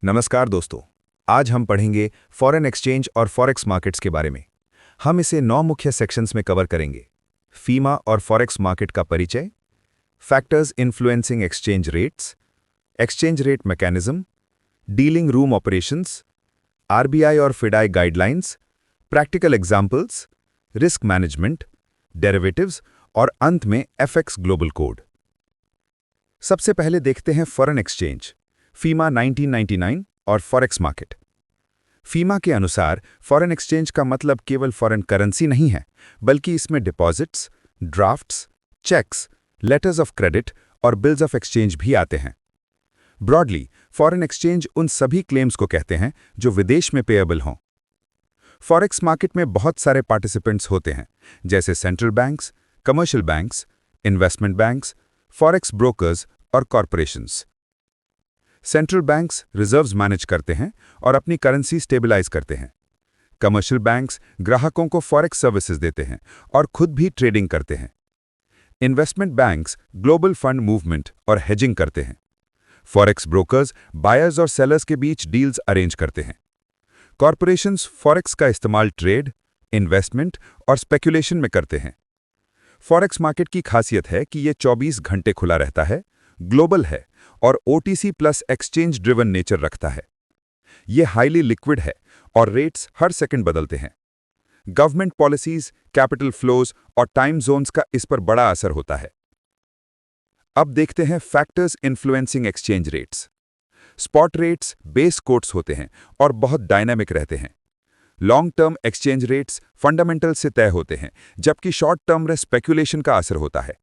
नमस्कार दोस्तों। आज हम पढ़ेंगे फॉरेन एक्सचेंज और फॉरेक्स मार्केट्स के बारे में। हम इसे 9 मुख्य सेक्शंस में कवर करेंगे। फीमा और फॉरेक्स मार्केट का परिचय, factors influencing exchange rate mechanism, dealing room operations, RBI और FEDAI guidelines, practical examples, risk management, derivatives और अंत में एफएक्स ग्लोबल कोड। सबसे पहले देखते हैं फॉरेन एक्सचेंज, फीमा 1999 और फॉरेक्स मार्केट। फीमा के अनुसार फॉरेन एक्सचेंज का मतलब केवल फॉरेन करेंसी नहीं है, बल्कि इसमें deposits, drafts, cheques, letters of credit और बिल्स ऑफ एक्सचेंज भी आते हैं। ब्रॉडली, फॉरेन एक्सचेंज उन सभी क्लेम्स को कहते हैं जो विदेश में पेएबल हों। फॉरेक्स मार्केट में बहुत सारे पार्टिसिपेंट्स होते हैं, जैसे central banks, commercial banks, investment banks, forex brokers और corporations. Central banks reserves manage करते हैं और अपनी करेंसी स्टेबलाइज करते हैं। कमर्शियल बैंक्स ग्राहकों को फॉरेक्स सर्विसेज देते हैं और खुद भी ट्रेडिंग करते हैं। Investment banks global fund movement और हेजिंग करते हैं। फॉरेक्स ब्रोकर्स बायर्स और सेलर्स के बीच डील्स अरेंज करते हैं। कॉरपोरेशंस फॉरेक्स का इस्तेमाल ट्रेड, इन्वेस्टमेंट और स्पेकुलेशन में करते हैं। फॉरेक्स मार्केट की खासियत है कि यह 24 घंटे खुला रहता है, ग्लोबल है और OTC plus exchange driven nature रखता है। यह हाईली लिक्विड है और रेट्स हर सेकंड बदलते हैं। गवर्नमेंट पॉलिसीज, कैपिटल फ्लोज और टाइम जोन्स का इस पर बड़ा असर होता है। अब देखते हैं factors influencing exchange rates. Spot rates base quotes होते हैं और बहुत डायनामिक रहते हैं। Long term exchange rates fundamental से तय होते हैं, जबकि शॉर्ट टर्म में स्पेकुलेशन का असर होता है।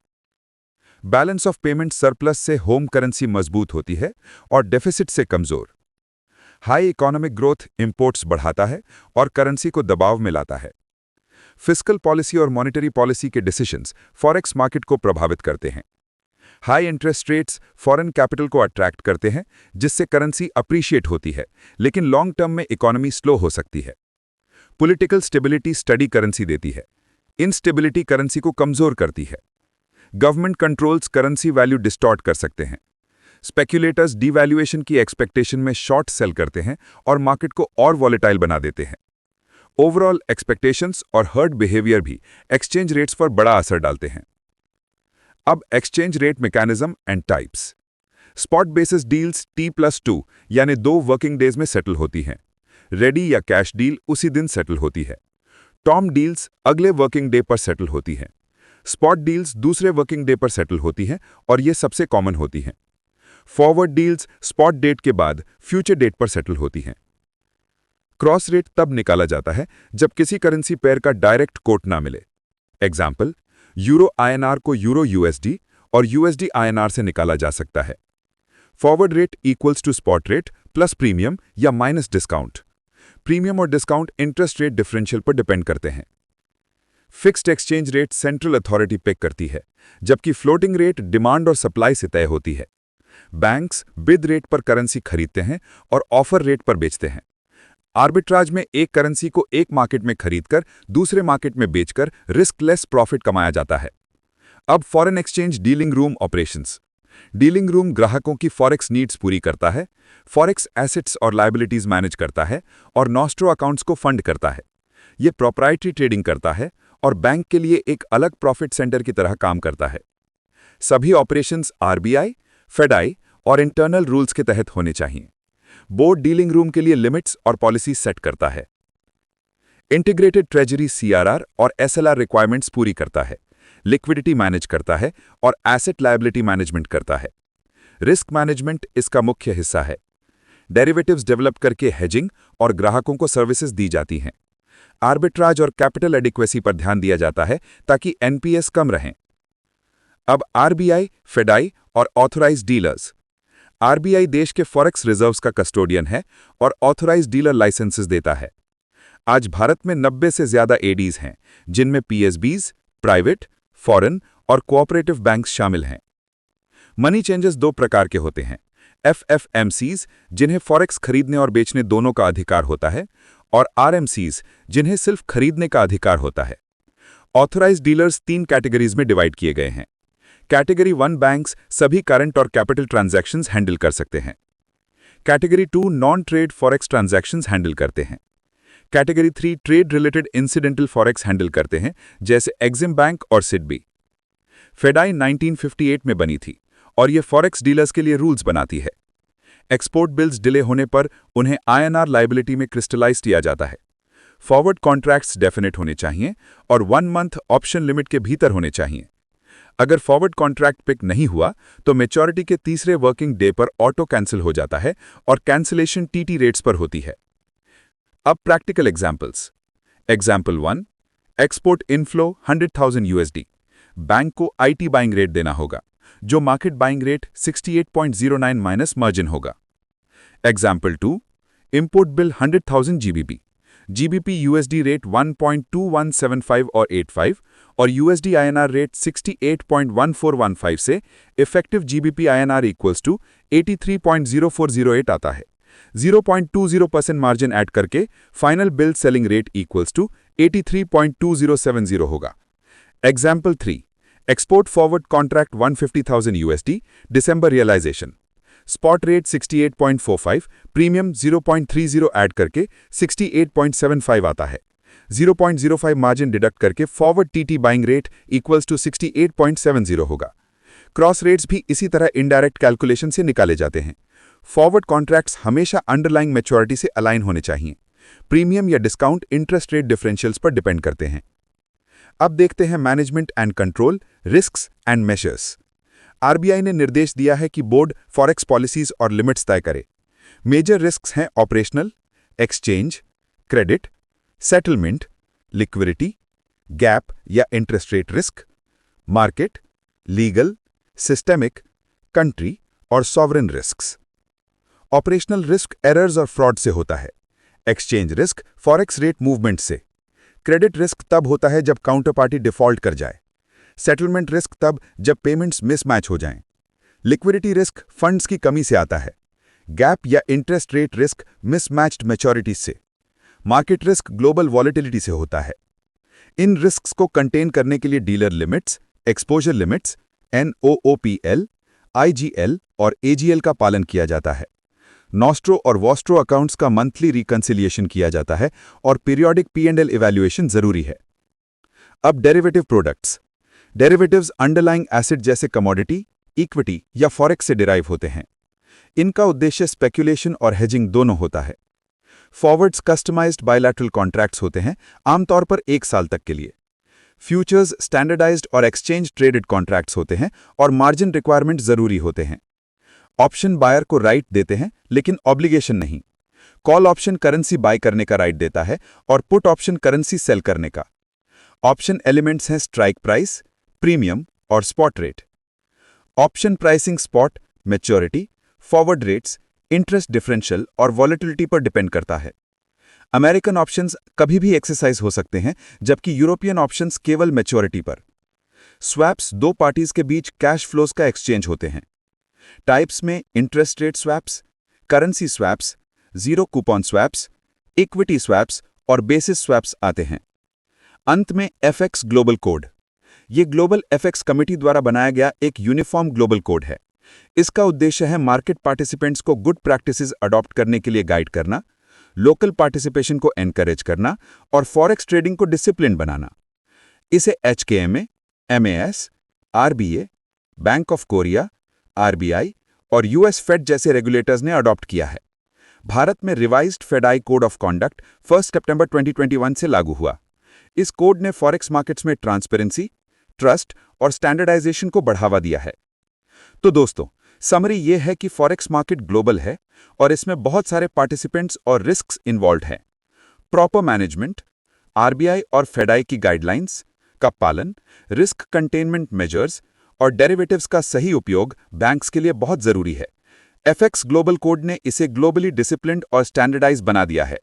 बैलेंस ऑफ पेमेंट सरप्लस से होम करेंसी मजबूत होती है और डेफिसिट से कमजोर। हाई इकोनॉमिक ग्रोथ इंपोर्ट्स बढ़ाता है और करेंसी को दबाव में लाता है। फिस्कल पॉलिसी और मॉनेटरी पॉलिसी के डिसीजंस फॉरेक्स मार्केट को प्रभावित करते हैं। High interest rates foreign capital को अट्रैक्ट करते हैं, जिससे करेंसी अप्रीशिएट होती है, लेकिन लॉन्ग टर्म में इकोनॉमी स्लो हो सकती है। पॉलिटिकल स्टेबिलिटी स्टडी करेंसी देती है। इनस्टेबिलिटी करेंसी को कमजोर करती है। Government controls currency value distort कर सकते हैं। स्पेक्युलेटर्स डीवैल्यूएशन की एक्सपेक्टेशन में शॉर्ट सेल करते हैं और मार्केट को और वॉलेटाइल बना देते हैं। ओवरऑल एक्सपेक्टेशंस और हर्ड बिहेवियर भी एक्सचेंज रेट्स पर बड़ा असर डालते हैं। अब exchange rate mechanism and types. Spot basis deals T+2 यानी 2 वर्किंग डेज में सेटल होती हैं। रेडी या कैश डील उसी दिन सेटल होती है। टॉम डील्स अगले वर्किंग डे पर सेटल होती हैं। स्पॉट डील्स दूसरे वर्किंग डे पर सेटल होती हैं और ये सबसे कॉमन होती हैं। फॉरवर्ड डील्स स्पॉट डेट के बाद फ्यूचर डेट पर सेटल होती हैं। क्रॉस रेट तब निकाला जाता है जब किसी करेंसी पेयर का डायरेक्ट कोट ना मिले। एग्जाम्पल, यूरो INR को यूरो USD और USD INR से निकाला जा सकता है। Forward rate equals to spot rate plus premium या माइनस डिस्काउंट। प्रीमियम और डिस्काउंट इंटरेस्ट रेट डिफरेंशियल पर डिपेंड करते हैं। Fixed exchange rate central authority pick करती है, जबकि फ्लोटिंग रेट डिमांड और सप्लाई से तय होती है। बैंक्स बिड रेट पर करेंसी खरीदते हैं और ऑफर रेट पर बेचते हैं। आर्बिट्राज में एक करेंसी को एक मार्केट में खरीदकर दूसरे मार्केट में बेचकर रिस्कलेस प्रॉफिट कमाया जाता है। अब foreign exchange dealing room operations. Dealing room ग्राहकों की फॉरेक्स नीड्स पूरी करता है, फॉरेक्स एसेट्स और लायबिलिटीज मैनेज करता है और नॉस्ट्रो अकाउंट्स को फंड करता है। ये प्रोप्राइटरी ट्रेडिंग करता है और बैंक के लिए एक अलग प्रॉफिट सेंटर की तरह काम करता है। सभी ऑपरेशंस आरबीआई, फेडाई और इंटरनल रूल्स के तहत होने चाहिए। बोर्ड डीलिंग रूम के लिए लिमिट्स और पॉलिसी सेट करता है। इंटीग्रेटेड ट्रेजरी CRR और SLR रिक्वायरमेंट्स पूरी करता है, लिक्विडिटी मैनेज करता है और एसेट लायबिलिटी मैनेजमेंट करता है। रिस्क मैनेजमेंट इसका मुख्य हिस्सा है। डेरिवेटिव्स डेवलप करके हेजिंग और ग्राहकों को सर्विसेज दी जाती हैं। आर्बिट्राज और कैपिटल एडिक्वेसी पर ध्यान दिया जाता है ताकि NPS कम रहें। अब आरबीआई, फेडाई और ऑथोराइज्ड डीलर्स। आरबीआई देश के फॉरेक्स रिजर्व्स का कस्टोडियन है और ऑथोराइज्ड डीलर लाइसेंसेस देता है। आज भारत में 90 से ज्यादा ADs हैं, जिनमें PSBs, प्राइवेट, फॉरेन और कोऑपरेटिव बैंक्स शामिल हैं। मनी चेंजर्स 2 प्रकार के होते हैं। FFMCs, जिन्हें फॉरेक्स खरीदने और बेचने दोनों का अधिकार होता है, और RMCs, जिन्हें सिर्फ खरीदने का अधिकार होता है। ऑथोराइज्ड डीलर्स 3 कैटेगरीज में डिवाइड किए गए हैं। कैटेगरी 1 बैंक्स सभी करंट और कैपिटल ट्रांजैक्शंस हैंडल कर सकते हैं। Category 2 non trade forex transactions handle करते हैं। Category 3 trade related incidental forex handle करते हैं, जैसे एक्सिम बैंक और सिडबी। फेडाई 1958 में बनी थी और ये फॉरेक्स डीलर्स के लिए रूल्स बनाती है। एक्सपोर्ट बिल्स डिले होने पर उन्हें आईएनआर लायबिलिटी में क्रिस्टलाइज किया जाता है। फॉरवर्ड कॉन्ट्रैक्ट्स डेफिनेट होने चाहिए और 1 मंथ ऑप्शन लिमिट के भीतर होने चाहिए। अगर फॉरवर्ड कॉन्ट्रैक्ट पिक नहीं हुआ तो मैच्योरिटी के तीसरे वर्किंग डे पर ऑटो कैंसिल हो जाता है और कैंसिलेशन टीटी रेट्स पर होती है। अब practical examples. Example 1, export inflow 100,000 USD. Bank को आईटी बाइंग रेट देना होगा, जो market buying rate 68.09 minus margin होगा। Example 2, import bill 100,000 GBP. GBP USD rate 1.2175 और 85 और यूएसडी आईएनआर रेट 68.1415 से effective GBP INR equals to 83.0408 आता है। 0.20% मार्जिन ऐड करके final bill selling rate equals to 83.2070 होगा। Example 3, export forward contract 150,000 USD, December realisation. Spot rate 68.45, premium 0.30 add करके 68.75 आता है। 0.05 मार्जिन डिडक्ट करके forward TT buying rate equals to 68.70 होगा। Cross rates भी इसी तरह इनडायरेक्ट कैलकुलेशन से निकाले जाते हैं। फॉरवर्ड कॉन्ट्रैक्ट्स हमेशा अंडरलाइंग मैच्योरिटी से अलाइन होने चाहिए। प्रीमियम या डिस्काउंट इंटरेस्ट रेट डिफरेंशियल्स पर डिपेंड करते हैं। अब देखते हैं management and control, risks and measures. RBI ने निर्देश दिया है कि बोर्ड फॉरेक्स पॉलिसीज और लिमिट्स तय करे। मेजर रिस्क्स हैं operational, exchange, credit, settlement, liquidity, gap या interest rate risk, market, legal, systemic, country और sovereign risks. Operational risk errors और फ्रॉड से होता है। Exchange risk forex rate movement से। क्रेडिट रिस्क तब होता है जब काउंटर पार्टी डिफॉल्ट कर जाए। सेटलमेंट रिस्क तब जब पेमेंट्स मिसमैच हो जाएं। लिक्विडिटी रिस्क फंड्स की कमी से आता है। गैप या interest rate risk mismatched maturities से। मार्केट रिस्क ग्लोबल वॉलेटिलिटी से होता है। इन रिस्क्स को कंटेन करने के लिए dealer limits, exposure limits, NOOPL, IGL और AGL का पालन किया जाता है। नॉस्ट्रो और वॉस्ट्रो अकाउंट्स का मंथली रिकंसिलिएशन किया जाता है और पीरियोडिक P&L इवैल्यूएशन जरूरी है। अब derivative products. Derivatives underlying asset जैसे कमोडिटी, इक्विटी या फॉरेक्स से डिराइव होते हैं। इनका उद्देश्य स्पेक्यूलेशन और हेजिंग दोनों होता है। फॉरवर्ड्स कस्टमाइज्ड बायलैटरल कॉन्ट्रैक्ट्स होते हैं, आमतौर पर 1 साल तक के लिए। फ्यूचर्स स्टैंडर्डाइज्ड और एक्सचेंज ट्रेडेड कॉन्ट्रैक्ट्स होते हैं और मार्जिन रिक्वायरमेंट जरूरी होते हैं। ऑप्शन बायर को राइट देते हैं लेकिन ऑब्लिगेशन नहीं। कॉल ऑप्शन करेंसी बाय करने का राइट देता है और पुट ऑप्शन करेंसी सेल करने का। ऑप्शन एलिमेंट्स हैं स्ट्राइक प्राइस, प्रीमियम और spot rate. Option pricing spot, maturity, forward rates, interest differential और वॉलेटिलिटी पर डिपेंड करता है। अमेरिकन ऑप्शंस कभी भी एक्सरसाइज हो सकते हैं, जबकि यूरोपियन ऑप्शंस केवल मैच्योरिटी पर। स्वैप्स 2 पार्टीज के बीच कैश फ्लोज का एक्सचेंज होते हैं। टाइप्स में interest rate swaps, currency swaps, zero coupon swaps, equity swaps और बेसिस स्वैप्स आते हैं। अंत में एफएक्स ग्लोबल कोड। ये ग्लोबल एफएक्स कमेटी द्वारा बनाया गया एक यूनिफॉर्म ग्लोबल कोड है। इसका उद्देश्य है मार्केट पार्टिसिपेंट्स को गुड प्रैक्टिसेस अडॉप्ट करने के लिए गाइड करना, लोकल पार्टिसिपेशन को एनकरेज करना और फॉरेक्स ट्रेडिंग को डिसिप्लिन बनाना। इसे HKMA, MAS, RBA, bank of Korea, RBI और US फेड जैसे रेगुलेटर्स ने अडॉप्ट किया है। भारत में revised FEDAI code of conduct 1 सितंबर 2021 से लागू हुआ। इस कोड ने फॉरेक्स मार्केट्स में ट्रांसपेरेंसी, ट्रस्ट और स्टैंडर्डाइजेशन को बढ़ावा दिया है। तो दोस्तों, समरी ये है कि फॉरेक्स मार्केट ग्लोबल है और इसमें बहुत सारे पार्टिसिपेंट्स और रिस्क्स इन्वॉल्व हैं। प्रॉपर मैनेजमेंट, RBI और फेडाई की गाइडलाइंस का पालन, रिस्क कंटेनमेंट मेजर्स और डेरिवेटिव्स का सही उपयोग बैंक्स के लिए बहुत जरूरी है। एफएक्स ग्लोबल कोड ने इसे ग्लोबली डिसिप्लिन्ड और स्टैंडर्डाइज बना दिया है।